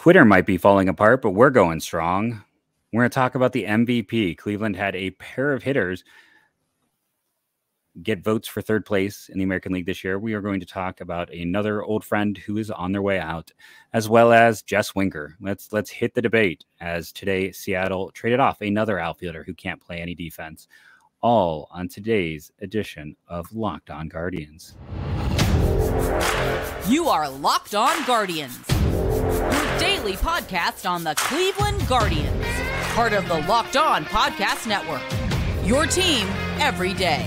Twitter might be falling apart, but we're going strong. We're going to talk about the MVP. Cleveland had a pair of hitters get votes for third place in the American League this year. We are going to talk about another old friend who is on their way out, as well as Jess Winker. Let's hit the debate, as today Seattle traded off another outfielder who can't play any defense. All on today's edition of Locked On Guardians. You are Locked On Guardians, your daily podcast on the Cleveland Guardians, part of the Locked On Podcast Network, your team every day.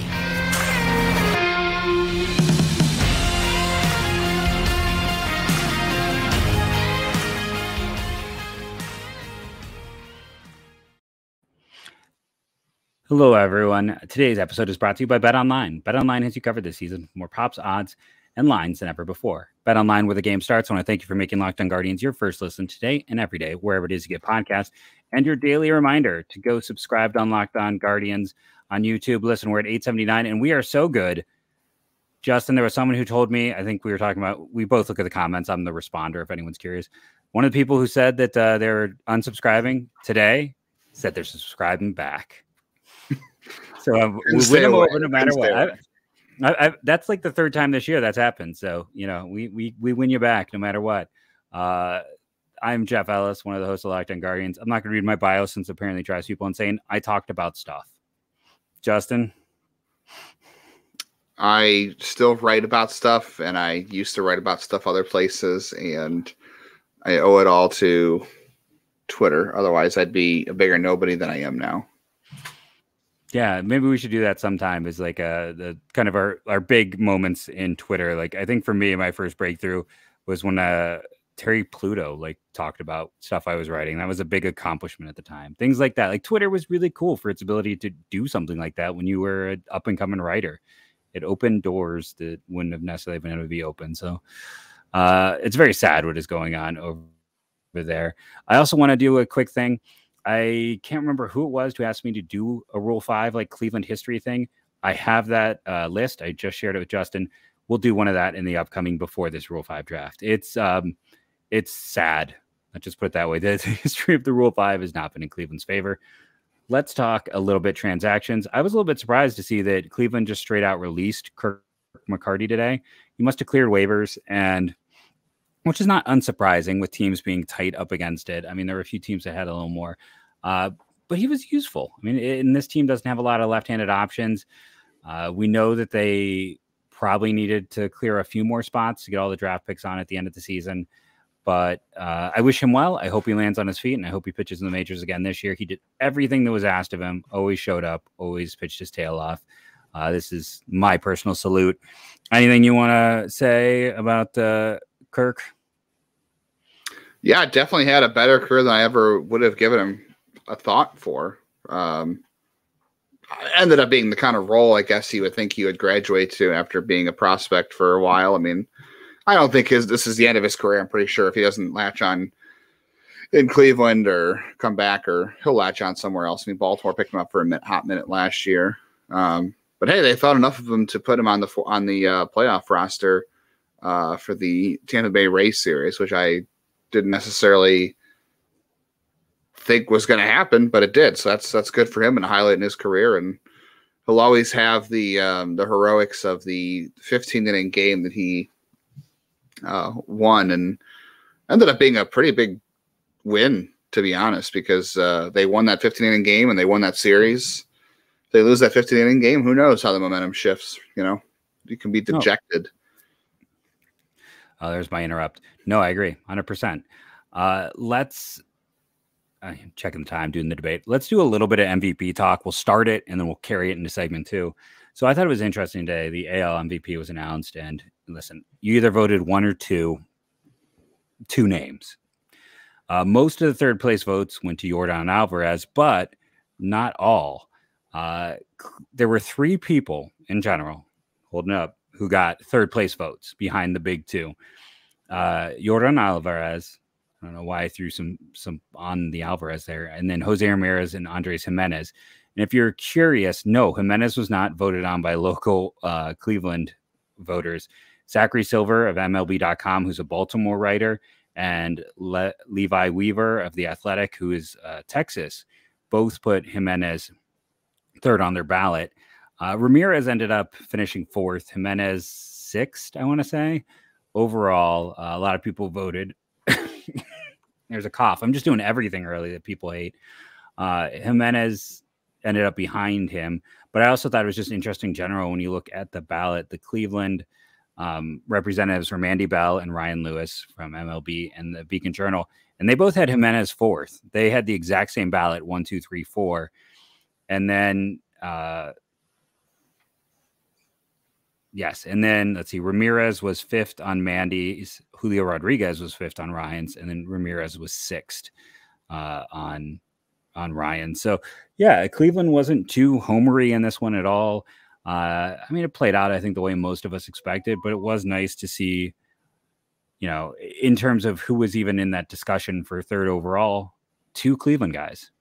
Hello, everyone. Today's episode is brought to you by BetOnline. BetOnline has you covered this season with more props, odds, and lines than ever before. BetOnline, where the game starts. I want to thank you for making Locked On Guardians your first listen today and every day, wherever it is you get podcasts, and your daily reminder to go subscribe to Locked On Guardians on YouTube. Listen, we're at 879, and we are so good. Justin, there was someone who told me, I think we were talking about, we both look at the comments. I'm the responder, if anyone's curious. One of the people who said that they're unsubscribing today said they're subscribing back. So we win them over no matter what. That's like the third time this year that's happened. So, you know, we win you back no matter what. I'm Jeff Ellis, one of the hosts of Locked On Guardians. I'm not going to read my bio since apparently drives people insane. I talked about stuff. Justin? I still write about stuff, and I used to write about stuff other places, and I owe it all to Twitter. Otherwise, I'd be a bigger nobody than I am now. Yeah, maybe we should do that sometime. Is like the kind of our big moments in Twitter. Like, I think for me, my first breakthrough was when Terry Pluto like talked about stuff I was writing. That was a big accomplishment at the time. Things like that. Like, Twitter was really cool for its ability to do something like that when you were an up and coming writer. It opened doors that wouldn't have necessarily been able to be open. So it's very sad what is going on over there. I also want to do a quick thing. I can't remember who it was who asked me to do a Rule 5 like Cleveland history thing. I have that list. I just shared it with Justin. We'll do one of that in the upcoming before this Rule 5 draft. It's sad. Let's just put it that way. The history of the Rule 5 has not been in Cleveland's favor. Let's talk a little bit transactions. I was a little bit surprised to see that Cleveland just straight out released Kirk McCarty today. He must have cleared waivers, and which is not unsurprising with teams being tight up against it. I mean, there were a few teams that had a little more, but he was useful. I mean, and this team doesn't have a lot of left-handed options. We know that they probably needed to clear a few more spots to get all the draft picks on at the end of the season. But I wish him well. I hope he lands on his feet, and I hope he pitches in the majors again this year. He did everything that was asked of him, always showed up, always pitched his tail off. This is my personal salute. Anything you want to say about Kirk? Yeah, definitely had a better career than I ever would have given him a thought for. Ended up being the kind of role I guess you would think he would graduate to after being a prospect for a while. I mean, I don't think this is the end of his career. I'm pretty sure if he doesn't latch on in Cleveland or come back, or he'll latch on somewhere else. I mean, Baltimore picked him up for a hot minute last year. But hey, they thought enough of him to put him on the playoff roster for the Tampa Bay Rays series, which I didn't necessarily think was going to happen, but it did. So that's good for him and a highlight in his career. And he'll always have the heroics of the 15-inning game that he won, and ended up being a pretty big win, to be honest, because they won that 15-inning game and they won that series. If they lose that 15-inning game, who knows how the momentum shifts? You know, you can be dejected. Oh, there's my interrupt. No, I agree 100%. Let's checking the time, doing the debate. Let's do a little bit of MVP talk. We'll start it and then we'll carry it into segment 2. So I thought it was interesting today. The AL MVP was announced, and listen, you either voted one or two names. Most of the third place votes went to Yordan Alvarez, but not all. There were 3 people in general, holding up, who got third place votes behind the big 2. Yordan Alvarez, I don't know why I threw some on the Alvarez there, and then Jose Ramirez and Andres Gimenez. And if you're curious, no, Gimenez was not voted on by local Cleveland voters. Zachary Silver of MLB.com, who's a Baltimore writer, and Levi Weaver of The Athletic, who is Texas, both put Gimenez third on their ballot. Ramirez ended up finishing fourth, Gimenez sixth, I want to say. Overall, a lot of people voted. There's a cough. I'm just doing everything early that people hate. Gimenez ended up behind him, but I also thought it was just interesting general when you look at the ballot. The Cleveland representatives were Mandy Bell and Ryan Lewis from MLB and the Beacon Journal, and they both had Gimenez fourth. They had the exact same ballot, 1, 2, 3, 4, and then let's see, Ramirez was fifth on Mandy's, Julio Rodriguez was fifth on Ryan's, and then Ramirez was sixth on Ryan. So yeah, Cleveland wasn't too homery in this one at all. I mean, it played out, I think, the way most of us expected, but it was nice to see, in terms of who was even in that discussion for third overall, 2 Cleveland guys.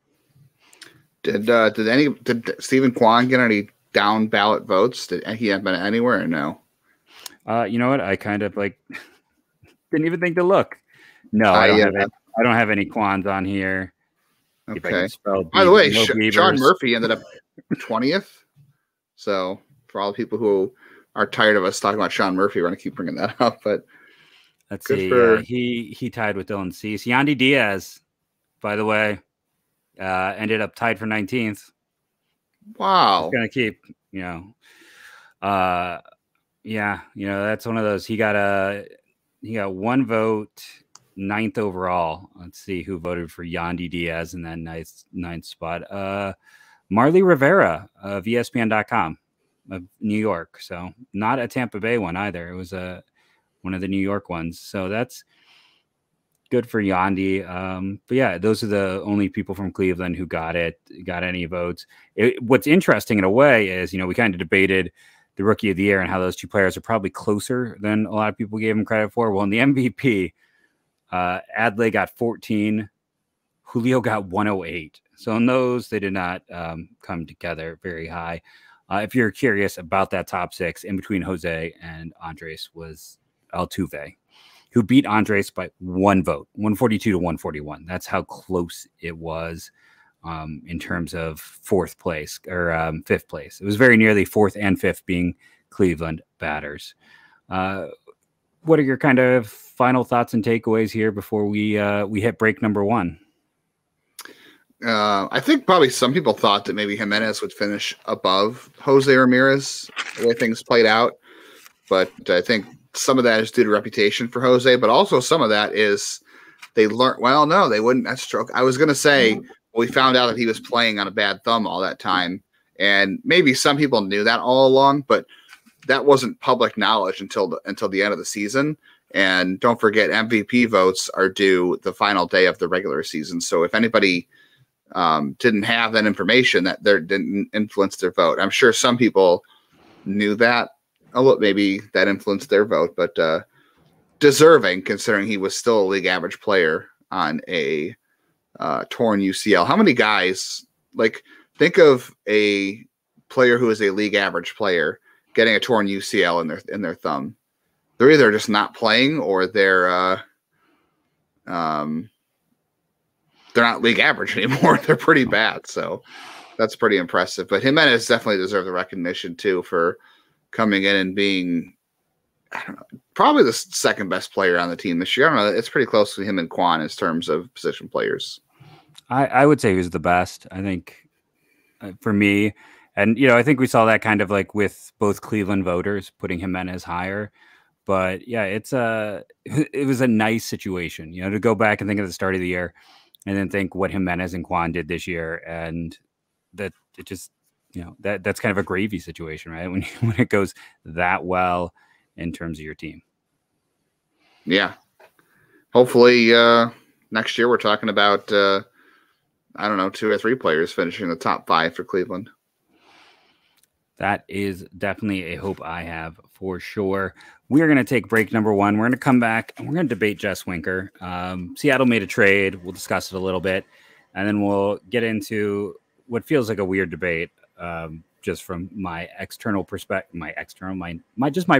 Did Stephen Kwan get any down ballot votes? Did he have been anywhere or no? You know what? I kind of didn't even think to look. No, I don't have any Kwans on here. Okay. By the way, Sean Murphy ended up 20th. So for all the people who are tired of us talking about Sean Murphy, we're going to keep bringing that up. But let's see. He tied with Dylan Cease. Yandy Diaz, by the way, ended up tied for 19th. Wow. Going to keep, that's one of those. He got one vote, 9th overall. Let's see who voted for Yandy Diaz in that ninth spot. Marley Rivera of ESPN.com of New York. So not a Tampa Bay one either. It was one of the New York ones. So that's good for Yandy. But yeah, those are the only people from Cleveland who got any votes. What's interesting in a way is, we kind of debated the Rookie of the Year and how those 2 players are probably closer than a lot of people gave him credit for. Well, in the MVP, Adley got 14. Julio got 108. So in those, they did not come together very high. If you're curious about that top 6, in between Jose and Andres was Altuve, who beat Andres by 1 vote, 142 to 141. That's how close it was in terms of 4th place or 5th place. It was very nearly 4th and 5th being Cleveland batters. What are your kind of final thoughts and takeaways here before we hit break number 1? I think probably some people thought that maybe Gimenez would finish above Jose Ramirez, the way things played out. But I think some of that is due to reputation for Jose, but also some of that is they learned. Well, no, they wouldn't. That's true. I was going to say we found out that he was playing on a bad thumb all that time, and maybe some people knew that all along, but that wasn't public knowledge until the end of the season. And don't forget, MVP votes are due the final day of the regular season. So if anybody didn't have that information, that didn't influence their vote. I'm sure some people knew that. Maybe that influenced their vote, but deserving considering he was still a league average player on a torn UCL. How many guys, think of a player who is a league average player getting a torn UCL in their thumb? They're either just not playing or they're not league average anymore. They're pretty bad. So that's pretty impressive. But Gimenez definitely deserves the recognition too for coming in and being, I don't know, probably the 2nd best player on the team this year. I don't know. It's pretty close to him and Kwan in terms of position players. I would say he was the best. I think for me, and I think we saw that kind of with both Cleveland voters putting Gimenez higher. But yeah, it was a nice situation, to go back and think of the start of the year and then think what Gimenez and Kwan did this year, and that it just, that's kind of a gravy situation, right? When it goes that well in terms of your team. Yeah. Hopefully next year we're talking about, 2 or 3 players finishing the top 5 for Cleveland. That is definitely a hope I have for sure. We are going to take break number 1. We're going to come back and we're going to debate Jess Winker. Seattle made a trade. We'll discuss it a little bit, and then we'll get into what feels like a weird debate, just from my external perspective, my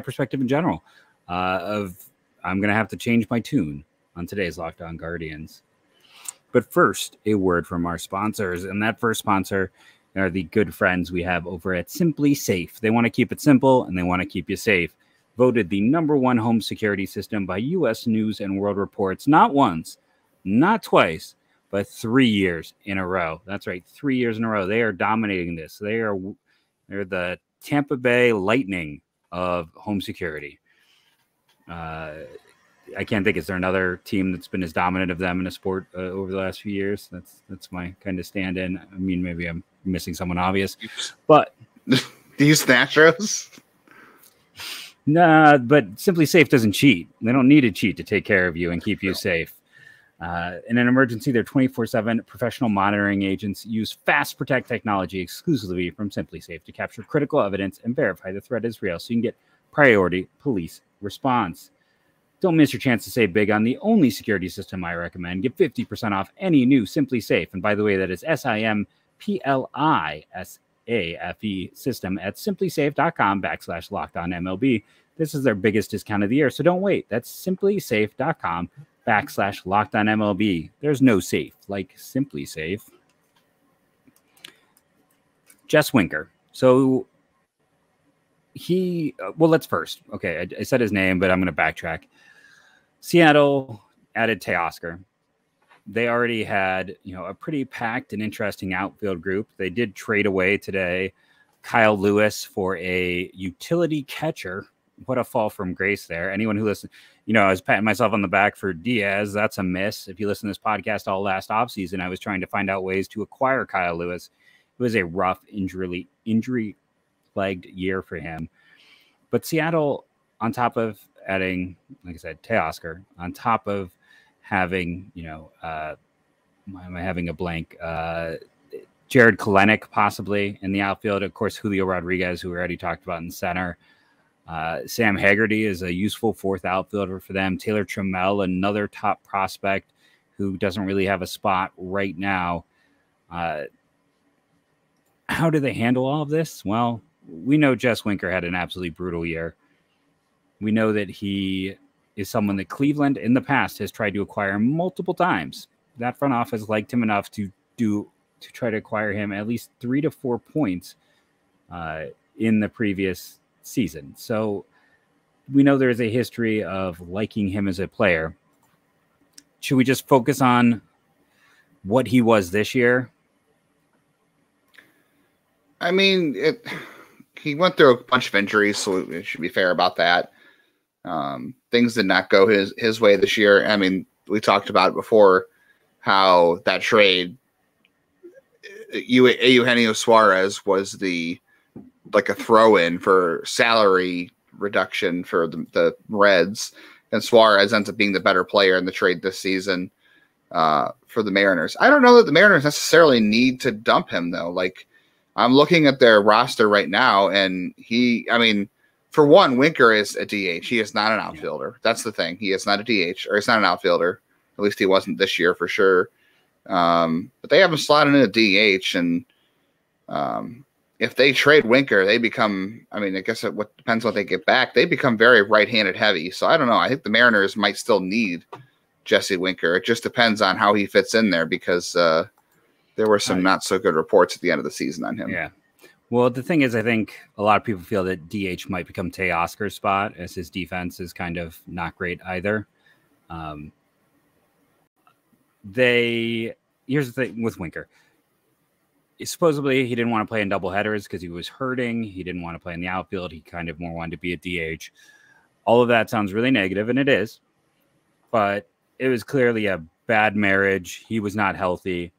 perspective in general. I'm going to have to change my tune on today's Locked On Guardians. But first, a word from our sponsors, and that first sponsor are the good friends we have over at Simply Safe. They want to keep it simple, and they want to keep you safe. Voted the #1 home security system by U.S. News and World Reports, not once, not twice, but 3 years in a row. That's right, 3 years in a row. They are dominating this. They're the Tampa Bay Lightning of home security. I can't think. Is there another team that's been as dominant of them in a sport over the last few years? That's my kind of stand-in. I mean, maybe I'm missing someone obvious, but these Astros. Nah, but Simply Safe doesn't cheat. They don't need to cheat to take care of you and keep you safe. In an emergency, their 24/7 professional monitoring agents use Fast Protect technology exclusively from Simply Safe to capture critical evidence and verify the threat is real, so you can get priority police response. Don't miss your chance to save big on the only security system I recommend. Get 50% off any new Simply Safe. And by the way, that is SIMPLISAFE system at simplysafe.com/LockedOnMLB. This is their biggest discount of the year, so don't wait. That's simplysafe.com/LockedOnMLB. There's no safe like Simply Safe. Jess Winker. So let's first. Okay, I said his name, but I'm going to backtrack. Seattle added Teoscar. They already had, a pretty packed and interesting outfield group. They did trade away today Kyle Lewis for a utility catcher. What a fall from grace there. Anyone who listens, I was patting myself on the back for Diaz. That's a miss. If you listen to this podcast all last offseason, I was trying to find out ways to acquire Kyle Lewis. It was a rough injury-plagued year for him. But Seattle, on top of adding, like I said, Teoscar, on top of having, why am I having a blank? Jared Kelenic possibly in the outfield. Of course, Julio Rodriguez, who we already talked about in center. Sam Haggerty is a useful fourth outfielder for them. Taylor Trammell, another top prospect who doesn't really have a spot right now. How do they handle all of this? Well, we know Jess Winker had an absolutely brutal year. We know that he is someone that Cleveland in the past has tried to acquire multiple times. That front office liked him enough to try to acquire him at least 3 to 4 points in the previous season. So we know there is a history of liking him as a player. Should we just focus on what he was this year? I mean, he went through a bunch of injuries, so we should be fair about that. Things did not go his way this year. I mean, we talked about it before, how that trade, Eugenio Suarez was like a throw-in for salary reduction for the Reds, and Suarez ends up being the better player in the trade this season for the Mariners. I don't know that the Mariners necessarily need to dump him, though. Like, I'm looking at their roster right now, and for one, Winker is a DH. He is not an outfielder. Yeah. That's the thing. He is not a DH, or he's not an outfielder. At least he wasn't this year for sure. But they have him slotted in a DH, and if they trade Winker, they become, I guess it depends what they get back. They become very right-handed heavy. So I don't know. I think the Mariners might still need Jesse Winker. It just depends on how he fits in there, because there were some not so good reports at the end of the season on him. Yeah. Well, the thing is, I think a lot of people feel that DH might become Teoscar's spot, as his defense is kind of not great either. Here's the thing with Winker. Supposedly, he didn't want to play in doubleheaders because he was hurting. He didn't want to play in the outfield. He kind of more wanted to be a DH. All of that sounds really negative, and it is. But it was clearly a bad marriage. He was not healthy.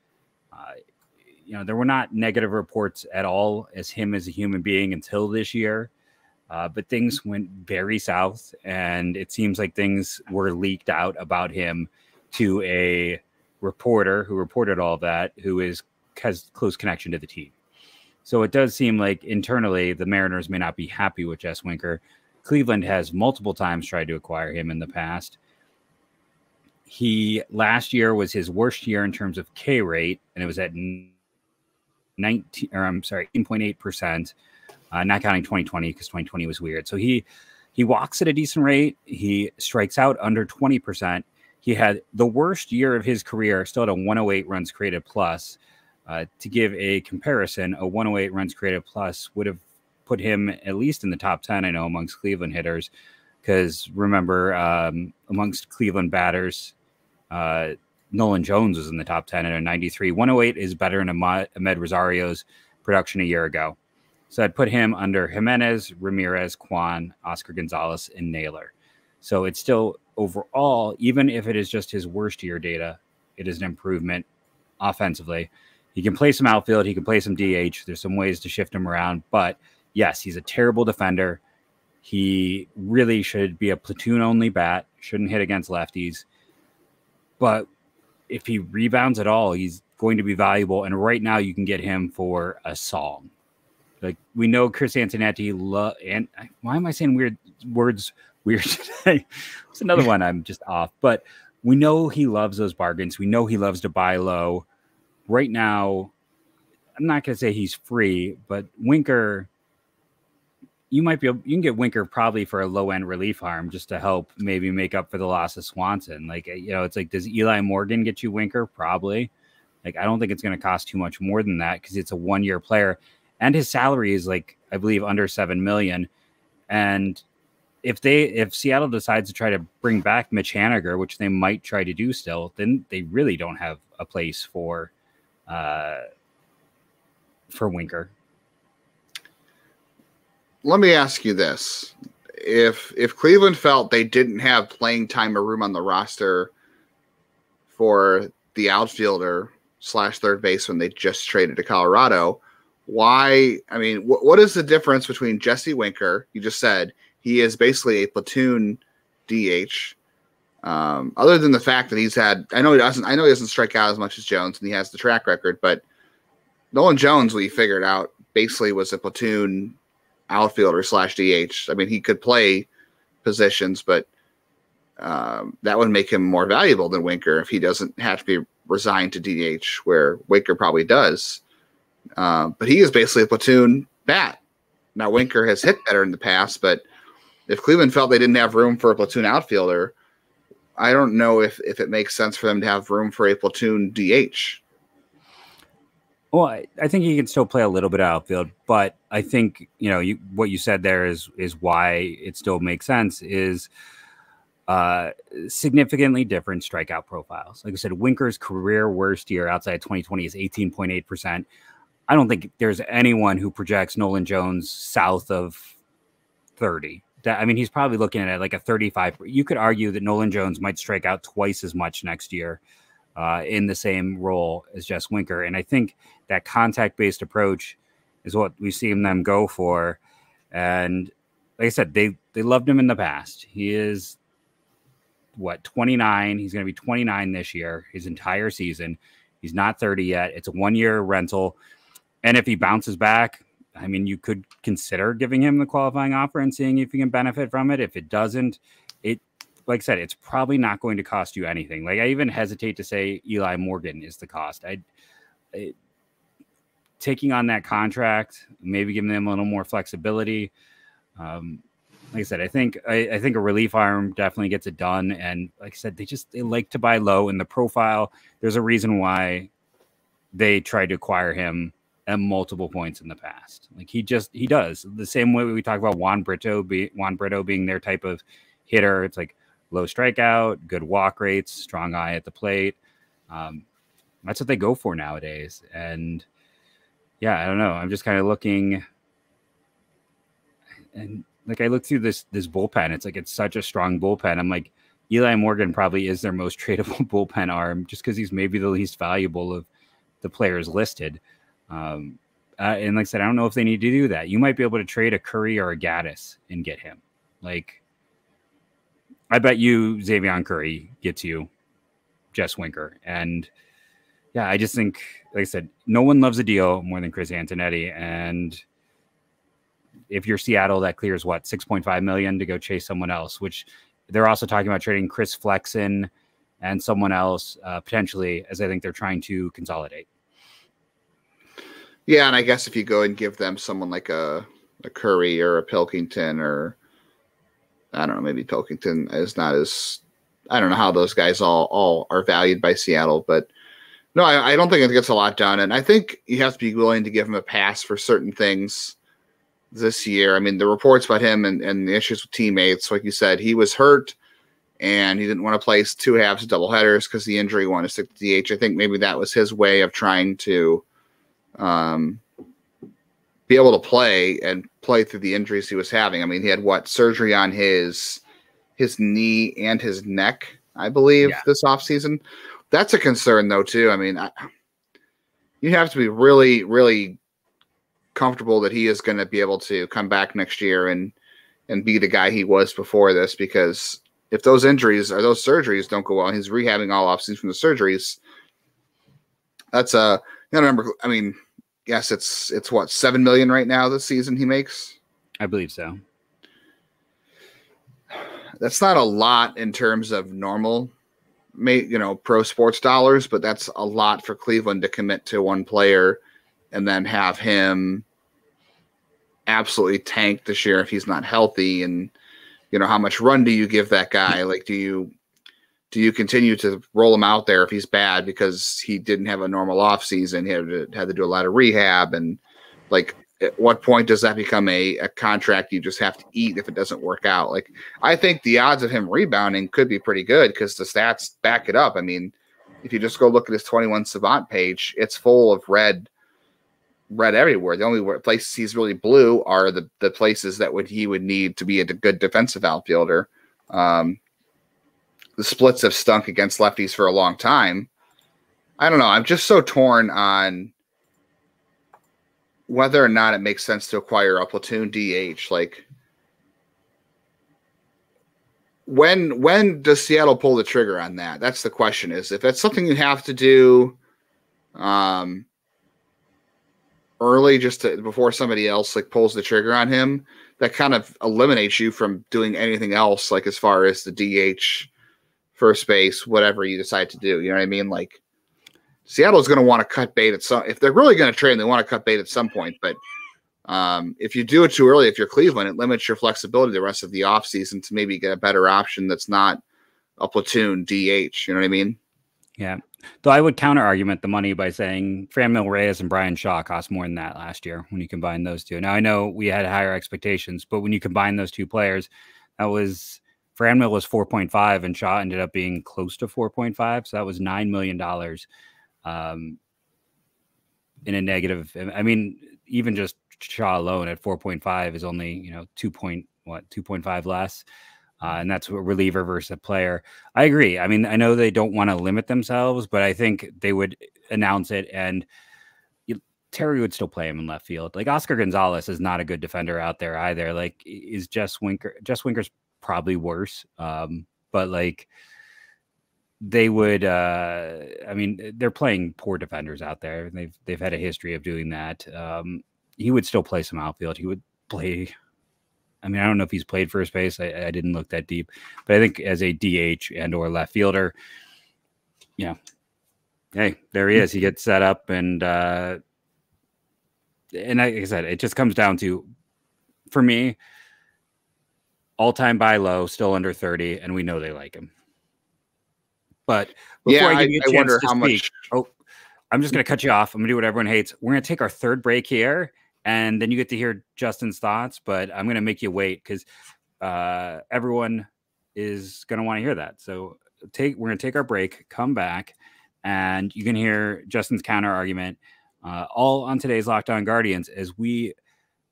There were not negative reports at all as him as a human being until this year. But things went very south, and it seems like things were leaked out about him to a reporter who reported all of that, who has close connection to the team. So it does seem like internally the Mariners may not be happy with Jess Winker. Cleveland has multiple times tried to acquire him in the past. Last year was his worst year in terms of K rate, and it was at 18.8%, not counting 2020 because 2020 was weird. So he walks at a decent rate. He strikes out under 20%. he had the worst year of his career, still at a 108 runs created plus. To give a comparison, a 108 runs created plus would have put him at least in the top 10, I know, amongst Cleveland hitters. Because remember, amongst Cleveland batters, Nolan Jones was in the top 10 at a 93. 108 is better than Ahmed Rosario's production a year ago. So I'd put him under Gimenez, Ramirez, Kwan, Oscar Gonzalez, and Naylor. So it's still overall, even if it is just his worst year data, it is an improvement offensively. He can play some outfield. He can play some DH. There's some ways to shift him around. But yes, he's a terrible defender. He really should be a platoon-only bat. Shouldn't hit against lefties. But if he rebounds at all, he's going to be valuable. And right now you can get him for a song. Like, we know Chris Antonetti and why am I saying weird words weird today? It's another one I'm just off. But we know he loves those bargains. We know he loves to buy low. Right now, I'm not going to say he's free, but Winker, you can get Winker probably for a low end relief arm just to help maybe make up for the loss of Swanson. Like, it's like, does Eli Morgan get you Winker? Probably. Like, I don't think it's going to cost too much more than that because it's a 1-year player and his salary is like, I believe, under $7 million. And if Seattle decides to try to bring back Mitch Haniger, which they might try to do still, then they really don't have a place for Winker. Let me ask you this. If Cleveland felt they didn't have playing time or room on the roster for the outfielder / third baseman they just traded to Colorado, why? I mean, what is the difference between Jesse Winker? You just said he is basically a platoon DH. Other than the fact that he's had, I know he doesn't strike out as much as Jones, and he has the track record. But Nolan Jones, we figured out, basically was a platoon outfielder / DH. I mean, he could play positions, but that would make him more valuable than Winker if he doesn't have to be resigned to DH, where Winker probably does. But he is basically a platoon bat. Now, Winker has hit better in the past, but if Cleveland felt they didn't have room for a platoon outfielder, I don't know if it makes sense for them to have room for a platoon DH. Well, I think he can still play a little bit of outfield, but I think, what you said there is why it still makes sense is significantly different strikeout profiles. Like I said, Winker's career worst year outside 2020 is 18.8%. I don't think there's anyone who projects Nolan Jones south of 30. He's probably looking at like a 35. You could argue that Nolan Jones might strike out twice as much next year in the same role as Jess Winker. And I think that contact-based approach is what we've seen them go for. And like I said, they loved him in the past. He is, 29? He's going to be 29 this year, his entire season. He's not 30 yet. It's a 1-year rental. And if he bounces back, you could consider giving him the qualifying offer and seeing if he can benefit from it. If it doesn't, like I said, it's probably not going to cost you anything. Like, I even hesitate to say Eli Morgan is the cost. Taking on that contract, maybe giving them a little more flexibility. Like I said, I think a relief arm definitely gets it done. And like I said, they like to buy low in the profile. There's a reason why they tried to acquire him at multiple points in the past. Like, he does the same way we talk about Juan Brito being their type of hitter. It's like low strikeout, good walk rates, strong eye at the plate. That's what they go for nowadays. And yeah, I don't know. I'm just kind of looking, and like, I look through this bullpen. It's like, it's such a strong bullpen. I'm like, Eli Morgan probably is their most tradable bullpen arm just because he's maybe the least valuable of the players listed. And like I said, I don't know if they need to do that. You might be able to trade a Curry or a Gaddis and get him. Like, I bet you Xavier Curry gets you Jess Winker. And yeah, I just think, like I said, no one loves a deal more than Chris Antonetti. And if you're Seattle, that clears $6.5 million to go chase someone else, which they're also talking about trading Chris Flexen and someone else potentially, as I think they're trying to consolidate. Yeah, and I guess if you go and give them someone like a Curry or a Pilkington, or I don't know, maybe Pilkington is not as I don't know how those guys all are valued by Seattle, but no, I don't think it gets a lot done. And I think you have to be willing to give him a pass for certain things this year. I mean, the reports about him and the issues with teammates, like you said, he was hurt and he didn't want to play 2 halves of double headers because the injury wanted to stick to DH. I think maybe that was his way of trying to be able to play through the injuries he was having. I mean, he had surgery on his knee and his neck, I believe, this offseason. That's a concern, though, too. I mean, you have to be really, really comfortable that he is going to be able to come back next year and be the guy he was before this, because if those injuries or those surgeries don't go well, and he's rehabbing all offseason from the surgeries, that's a number. I mean, yes, it's what, $7 million right now this season he makes? I believe so. That's not a lot in terms of normal, pro sports dollars, but that's a lot for Cleveland to commit to one player and then have him absolutely tank this year if he's not healthy. And, how much run do you give that guy? Like, do you continue to roll him out there if he's bad because he didn't have a normal off season? He had to do a lot of rehab. And like, at what point does that become a contract you just have to eat if it doesn't work out? Like, I think the odds of him rebounding could be pretty good because the stats back it up. I mean, if you just go look at his 21 Savant page, it's full of red everywhere. The only places he's really blue are the places that he would need to be a good defensive outfielder. The splits have stunk against lefties for a long time. I don't know. I'm just so torn on whether or not it makes sense to acquire a platoon DH. Like, when does Seattle pull the trigger on that? That's the question. Is if it's something you have to do early, before somebody else pulls the trigger on him, that kind of eliminates you from doing anything else, like as far as the DH, first base, whatever you decide to do. You know what I mean? Like, Seattle's going to want to cut bait if they're really going to trade, they want to cut bait at some point. But if you do it too early, if you're Cleveland, it limits your flexibility the rest of the offseason to maybe get a better option that's not a platoon DH. You know what I mean? Yeah. Though I would counter argument the money by saying Franmil Reyes and Brian Shaw cost more than that last year when you combine those two. Now, I know we had higher expectations, but when you combine those two players, Franmil was 4.5 and Shaw ended up being close to 4.5. So that was $9 million. In a negative. I mean, even just Shaw alone at 4.5 is only 2.5 less, and that's a reliever versus a player. I agree. I mean, I know they don't want to limit themselves, but I think they would announce it, and Terry would still play him in left field. Like, Oscar Gonzalez is not a good defender out there either. Like, is Jess Winker's probably worse, but like, they would I mean, they're playing poor defenders out there. They've had a history of doing that. He would still play some outfield. He would play, I mean, I don't know if he's played first base. I didn't look that deep, but I think as a DH and or left fielder, hey, there he is. He gets set up, and like I said, it just comes down to, for me, all-time buy low, still under 30, and we know they like him. But before I give you a chance to speak, I'm just going to cut you off. I'm going to do what everyone hates. We're going to take our third break here, and then you get to hear Justin's thoughts. But I'm going to make you wait because everyone is going to want to hear that. So we're going to take our break, come back, and you can hear Justin's counter argument all on today's Locked On Guardians as we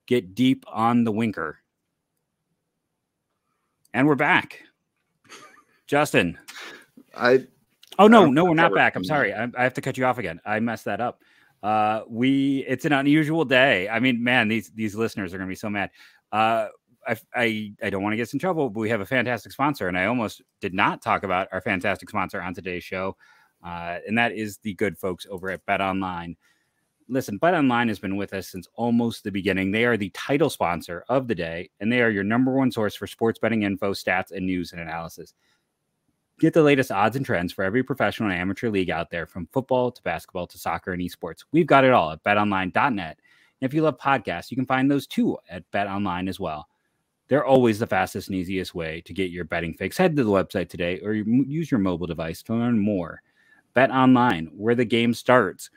get deep on the Winker. And we're back. Justin. No, we're not back. I'm sorry. I have to cut you off again. I messed that up. It's an unusual day. I mean, man, these listeners are going to be so mad. I don't want to get us in trouble, but we have a fantastic sponsor, and I almost did not talk about our fantastic sponsor on today's show, and that is the good folks over at BetOnline. Listen, BetOnline has been with us since almost the beginning. They are the title sponsor of the day, and they are your number one source for sports betting info, stats, and news and analysis. Get the latest odds and trends for every professional and amateur league out there, from football to basketball to soccer and esports. We've got it all at betonline.net. And if you love podcasts, you can find those too at BetOnline as well. They're always the fastest and easiest way to get your betting fix. Head to the website today or use your mobile device to learn more. Bet online, where the game starts.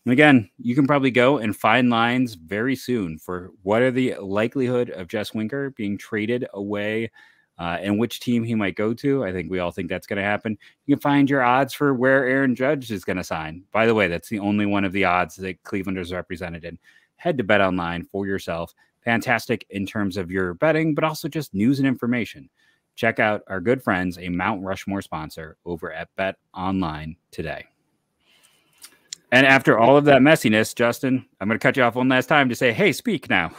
And again, you can probably go and find lines very soon for what are the likelihood of Jess Winker being traded away and which team he might go to. I think we all think that's going to happen. You can find your odds for where Aaron Judge is going to sign. By the way, that's the only one of the odds that Cleveland is represented in. Head to Bet Online for yourself. Fantastic in terms of your betting, but also just news and information. Check out our good friends, a Mount Rushmore sponsor, over at Bet Online today. And after all of that messiness, Justin, I'm going to cut you off one last time to say, hey, speak now.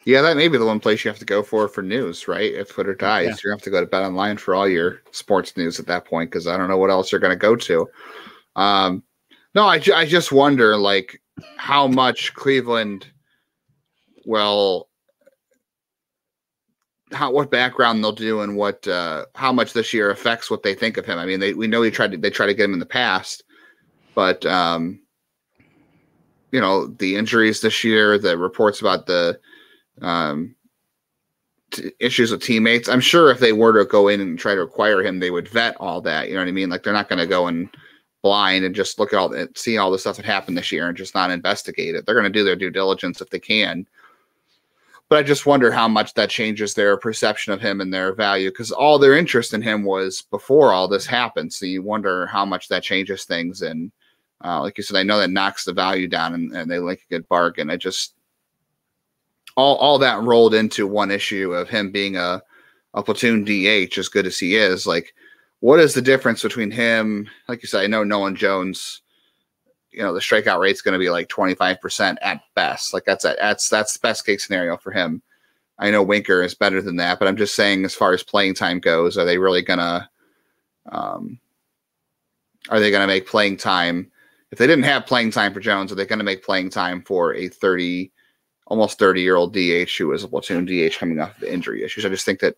Yeah, that may be the one place you have to go for news, right? If Twitter dies, you have to go to Bet Online for all your sports news at that point, because I don't know what else you're going to go to. No, I just wonder, like, how much Cleveland will, what background they'll do, and what how much this year affects what they think of him. I mean, we know they tried to get him in the past, but you know, the injuries this year, the reports about the issues with teammates. I'm sure if they were to go in and try to acquire him, they would vet all that. You know what I mean? Like, they're not going to go in blind and just look at see all the stuff that happened this year and just not investigate it. They're going to do their due diligence if they can. But I just wonder how much that changes their perception of him and their value, because all their interest in him was before all this happened. So you wonder how much that changes things. And like you said, I know that knocks the value down, and they like a good bargain. I just, all that rolled into one issue of him being a platoon DH, as good as he is. Like, what is the difference between him? Like you said, I know Nolan Jones, you know, the strikeout rate's going to be like 25% at best. Like, that's the best case scenario for him. I know Winker is better than that, but I'm just saying, as far as playing time goes, are they really gonna make playing time? If they didn't have playing time for Jones, are they going to make playing time for a almost 30-year-old DH who is a platoon DH coming off of the injury issues? I just think that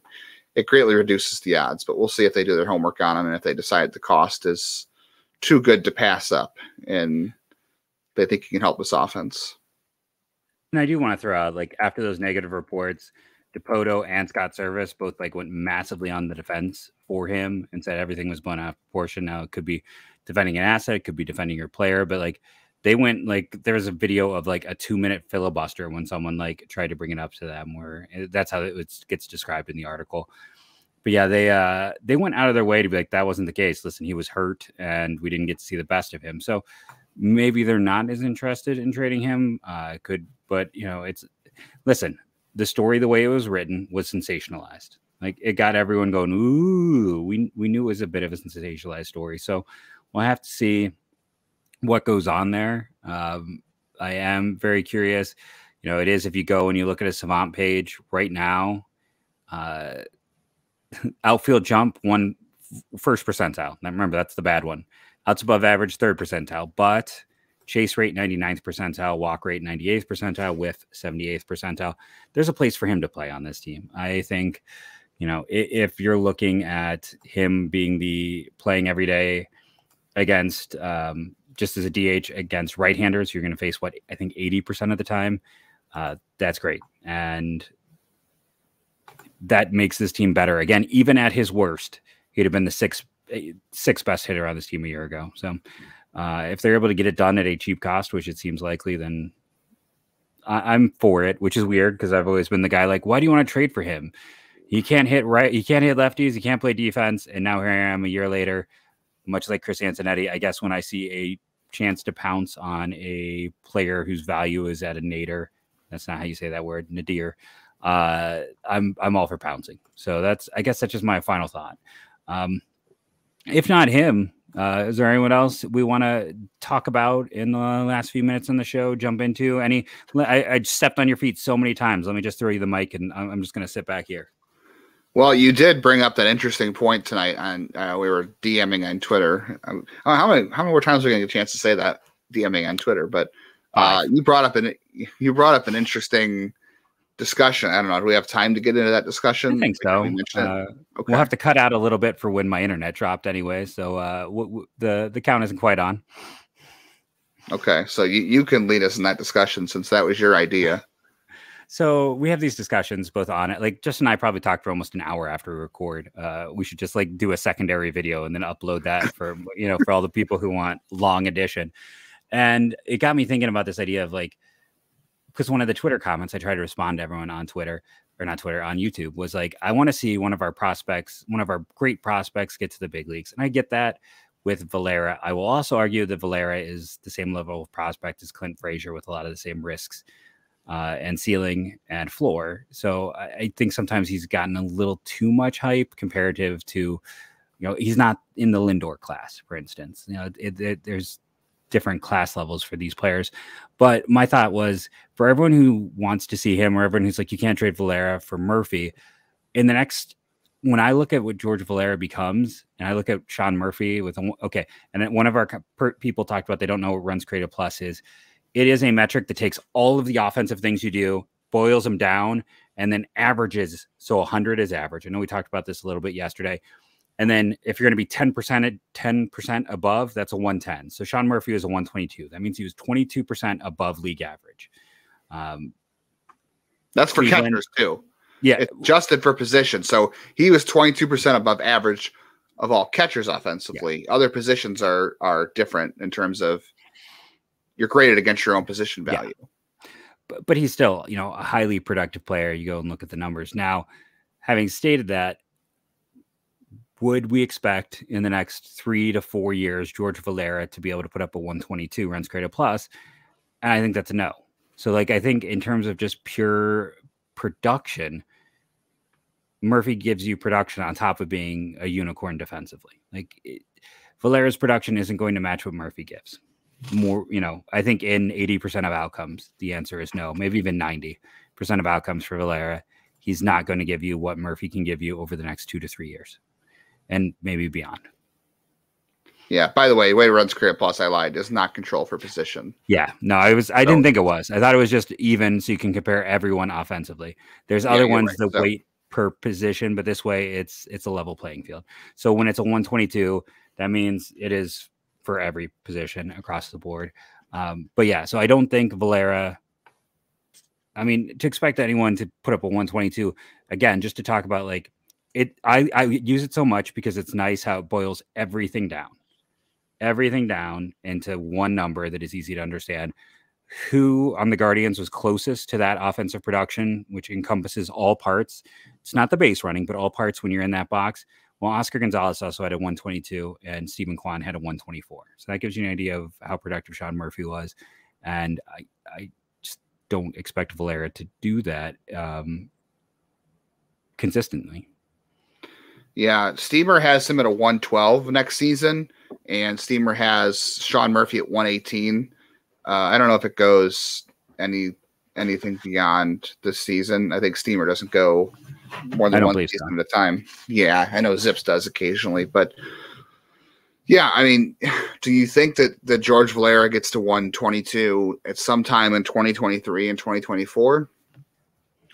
it greatly reduces the odds, but we'll see if they do their homework on him, and if they decide the cost is too good to pass up and they think he can help this offense. And I do want to throw out, like, after those negative reports, DePoto and Scott Service both, like, went massively on the defense for him and said everything was blown out of proportion. Now, it could be defending an asset, it could be defending your player, but, like, they went, like, there was a video of, like, a 2-minute filibuster when someone, like, tried to bring it up to them, where that's how it gets described in the article. But yeah, they went out of their way to be like, that wasn't the case. Listen, he was hurt and we didn't get to see the best of him. So maybe they're not as interested in trading him. But you know, listen, the story, the way it was written, was sensationalized. Like, it got everyone going, ooh, we knew it was a bit of a sensationalized story. So we'll have to see what goes on there. I am very curious. You know, it is, if you go and you look at a Savant page right now, outfield jump, first percentile. Now remember, that's the bad one. Outs above average, third percentile. But chase rate, 99th percentile. Walk rate, 98th percentile. Whiff, 78th percentile. There's a place for him to play on this team. I think, you know, if you're looking at him being playing every day against, just as a DH against right-handers, you're going to face, I think 80% of the time. That's great. And that makes this team better. Again, even at his worst, he'd have been the sixth best hitter on this team a year ago. So if they're able to get it done at a cheap cost, which it seems likely, then I'm for it, which is weird because I've always been the guy like, why do you want to trade for him? He can't hit right. He can't hit lefties. He can't play defense. And now here I am a year later, much like Chris Antonetti. I guess when I see a chance to pounce on a player whose value is at a nadir, that's not how you say that word, nadir. I'm all for pouncing. So I guess that's just my final thought. If not him, is there anyone else we want to talk about in the last few minutes on the show? Jump into I stepped on your feet so many times. Let me just throw you the mic, and I'm just going to sit back here. Well, you did bring up that interesting point tonight on we were DMing on Twitter. How many more times are we going to get a chance to say that, DMing on Twitter? But you brought up an interesting discussion. I don't know. Do we have time to get into that discussion? I think so. Okay. We'll have to cut out a little bit for when my internet dropped anyway. So the count isn't quite on. Okay. So you can lead us in that discussion since that was your idea. So we have these discussions both on it. Like Justin and I probably talked for almost an hour after we record. We should just like do a secondary video and then upload that for, for all the people who want long edition. And it got me thinking about this idea of like, because one of the Twitter comments, I tried to respond to everyone on Twitter, or not Twitter, on YouTube, was like, I want to see one of our great prospects get to the big leagues. And I get that with Valera. I will also argue that Valera is the same level of prospect as Clint Frazier with a lot of the same risks and ceiling and floor. So I think sometimes he's gotten a little too much hype comparative to, he's not in the Lindor class, for instance. There's different class levels for these players. But my thought was, for everyone who wants to see him, or everyone who's like, you can't trade Valera for Murphy, when I look at what George Valera becomes, and I look at Sean Murphy and then one of our people talked about, they don't know what runs created plus is. It is a metric that takes all of the offensive things you do, boils them down, and then averages. So 100 is average. I know we talked about this a little bit yesterday. And then if you're going to be 10% above, that's a 110. So Sean Murphy was a 122. That means he was 22% above league average. That's for catchers too. Yeah. It's adjusted for position. So he was 22% above average of all catchers offensively. Yeah. Other positions are different in terms of you're graded against your own position value. Yeah. But he's still, a highly productive player. You go and look at the numbers. Now, having stated that, would we expect in the next 3 to 4 years George Valera to be able to put up a 122 runs created plus? And I think that's a no. So, like, I think in terms of just pure production, Murphy gives you production on top of being a unicorn defensively. Valera's production isn't going to match what Murphy gives. More, I think in 80% of outcomes, the answer is no, maybe even 90% of outcomes for Valera. He's not going to give you what Murphy can give you over the next 2 to 3 years. And maybe beyond. Yeah. By the way runs created plus, I lied, is not control for position. Yeah. No, I didn't think it was. I thought it was just even, so you can compare everyone offensively. There's other ones that weight per position, but this way it's a level playing field. So when it's a 122, that means it is for every position across the board. But yeah, so I don't think Valera. I mean, to expect anyone to put up a 122 again, just to talk about like. I use it so much because it's nice how it boils everything down into one number that is easy to understand. Who on the Guardians was closest to that offensive production, which encompasses all parts. It's not the base running, but all parts when you're in that box. Well, Oscar Gonzalez also had a 122 and Stephen Kwan had a 124. So that gives you an idea of how productive Sean Murphy was. And I just don't expect Valera to do that consistently. Yeah, Steamer has him at a 112 next season, and Steamer has Sean Murphy at 118. I don't know if it goes anything beyond this season. I think Steamer doesn't go more than one season at a time. Yeah, I know Zips does occasionally, but yeah, I mean, do you think that George Valera gets to 122 at some time in 2023 and 2024?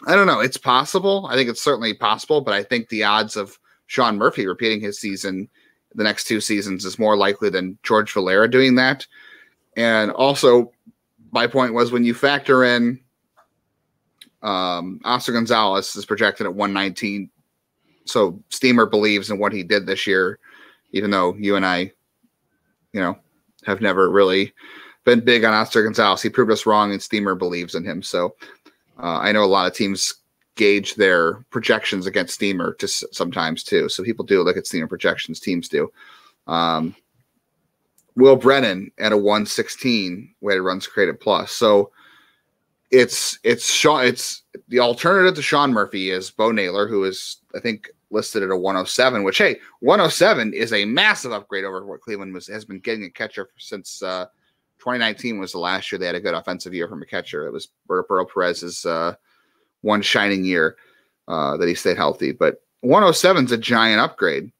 I don't know. It's possible. I think it's certainly possible, but I think the odds of Sean Murphy repeating his season the next 2 seasons is more likely than George Valera doing that. And also, my point was when you factor in Oscar Gonzalez is projected at 119. So Steamer believes in what he did this year, even though you and I, have never really been big on Oscar Gonzalez. He proved us wrong, and Steamer believes in him. So I know a lot of teams gauge their projections against Steamer sometimes too. So people do look at Steamer projections, teams do. Will Brennan at a 116 weighted runs created plus. So it's the alternative to Sean Murphy is Bo Naylor, who is, I think, listed at a 107, which, hey, 107 is a massive upgrade over what Cleveland has been getting a catcher since 2019 was the last year they had a good offensive year from a catcher. It was Roberto Perez's one shining year that he stayed healthy. But 107 is a giant upgrade.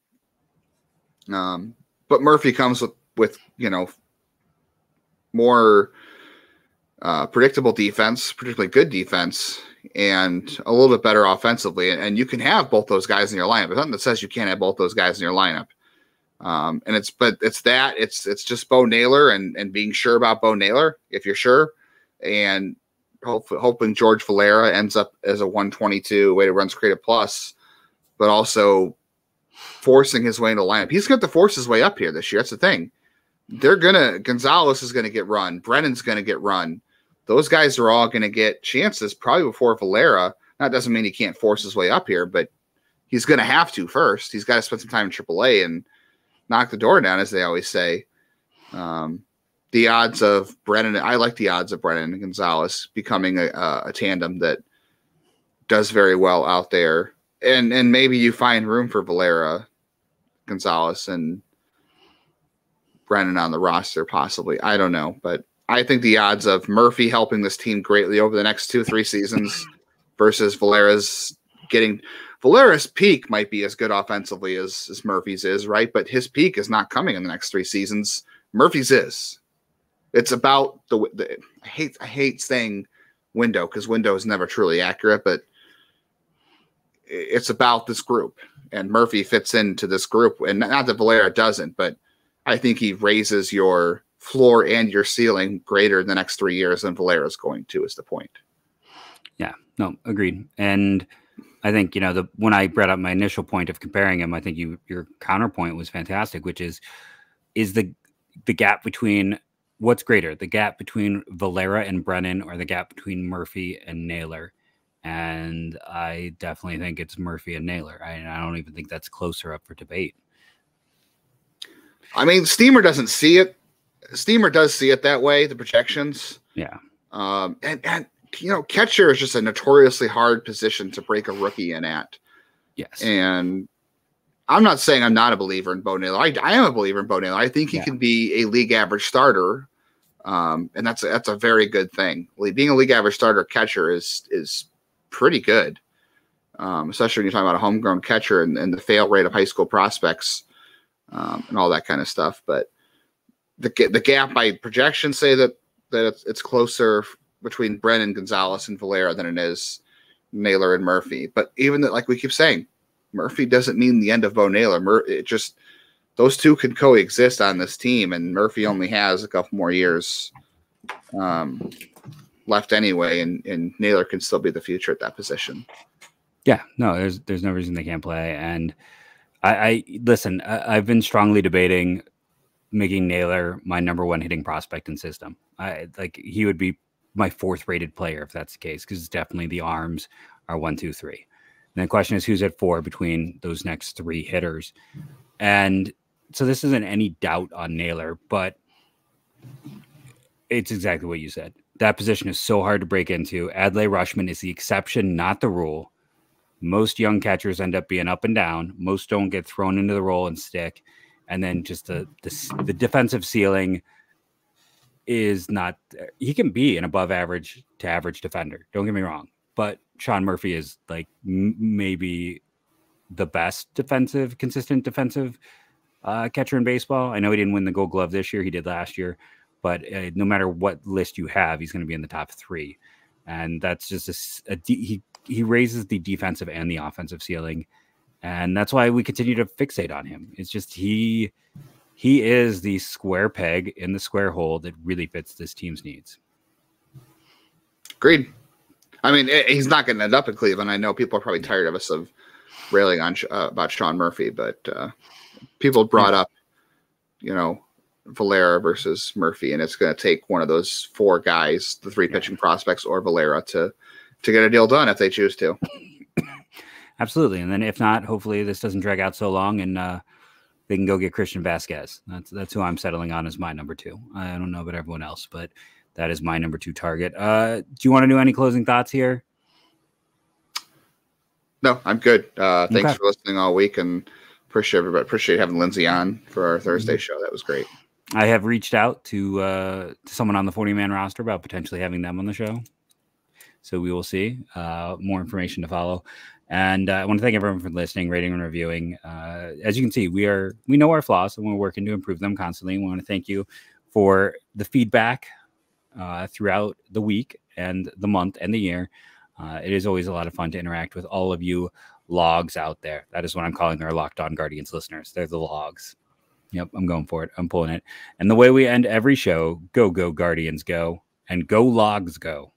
But Murphy comes with more predictable defense, particularly good defense, and a little bit better offensively. And you can have both those guys in your lineup. There's nothing that says you can't have both those guys in your lineup. It's just Bo Naylor and being sure about Bo Naylor, if you're sure, and hoping George Valera ends up as a 122 way to runs created plus, but also forcing his way into the lineup. He's got to force his way up here this year. That's the thing. Gonzalez is going to get run. Brennan's going to get run. Those guys are all going to get chances probably before Valera. That doesn't mean he can't force his way up here, but he's going to have to first. He's got to spend some time in AAA and knock the door down, as they always say. The odds of Brennan, I like the odds of Brennan and Gonzalez becoming a tandem that does very well out there. And maybe you find room for Valera, Gonzalez, and Brennan on the roster, possibly. I don't know. But I think the odds of Murphy helping this team greatly over the next 2-3 seasons versus Valera's peak might be as good offensively as Murphy's is, right? But his peak is not coming in the next 3 seasons. Murphy's is. It's about I hate saying window because window is never truly accurate, but it's about this group, and Murphy fits into this group. And not that Valera doesn't, but I think he raises your floor and your ceiling greater in the next 3 years than Valera's going to, is the point. Yeah, no, agreed. And I think, when I brought up my initial point of comparing him, I think your counterpoint was fantastic, which is the gap between what's greater, the gap between Valera and Brennan or the gap between Murphy and Naylor? And I definitely think it's Murphy and Naylor. I don't even think that's closer up for debate. I mean, Steamer doesn't see it. Steamer does see it that way, the projections. Yeah. And catcher is just a notoriously hard position to break a rookie in at. Yes. And I'm not saying I'm not a believer in Bo Naylor. I am a believer in Bo Naylor. I think he can be a league average starter. And that's a very good thing. Being a league average starter catcher is pretty good. Especially when you're talking about a homegrown catcher and the fail rate of high school prospects, and all that kind of stuff. But the gap by projections say that it's closer between Brennan, Gonzalez, and Valera than it is Naylor and Murphy. But even like we keep saying, Murphy doesn't mean the end of Bo Naylor. Those two can coexist on this team, and Murphy only has a couple more years left anyway, and Naylor can still be the future at that position. Yeah, no, there's no reason they can't play. And I listen, I've been strongly debating making Naylor my number 1 hitting prospect in system. He would be my 4th rated player if that's the case, because definitely the arms are 1, 2, 3. And the question is who's at 4 between those next 3 hitters. And so this isn't any doubt on Naylor, but it's exactly what you said. That position is so hard to break into. Adley Rutschman is the exception, not the rule. Most young catchers end up being up and down. Most don't get thrown into the role and stick. And then just the defensive ceiling is not – he can be an above average to average defender. Don't get me wrong. But Sean Murphy is like maybe the best consistent defensive catcher in baseball. I know he didn't win the Gold Glove this year. He did last year. But no matter what list you have, he's going to be in the top 3. And that's just he raises the defensive and the offensive ceiling. And that's why we continue to fixate on him. It's just he is the square peg in the square hole that really fits this team's needs. Agreed. I mean, he's not going to end up in Cleveland. I know people are probably tired of us of railing on about Sean Murphy, but people brought up, Valera versus Murphy, and it's going to take one of those 4 guys, the 3 pitching prospects or Valera, to get a deal done if they choose to. Absolutely. And then if not, hopefully this doesn't drag out so long and they can go get Christian Vasquez. That's who I'm settling on as my number 2. I don't know about everyone else, but that is my number 2 target. Do you want to do any closing thoughts here? No, I'm good. Thanks for listening all week, and appreciate everybody. Appreciate having Lindsay on for our Thursday show. That was great. I have reached out to someone on the 40-man roster about potentially having them on the show. So we will see. More information to follow. And I want to thank everyone for listening, rating, and reviewing. As you can see, we know our flaws, and we're working to improve them constantly. We want to thank you for the feedback throughout the week and the month and the year. It is always a lot of fun to interact with all of you logs out there. That is what I'm calling our Locked On Guardians listeners. They're the logs. Yep, I'm going for it. I'm pulling it. And the way we end every show, go Guardians, go, and go Logs, go.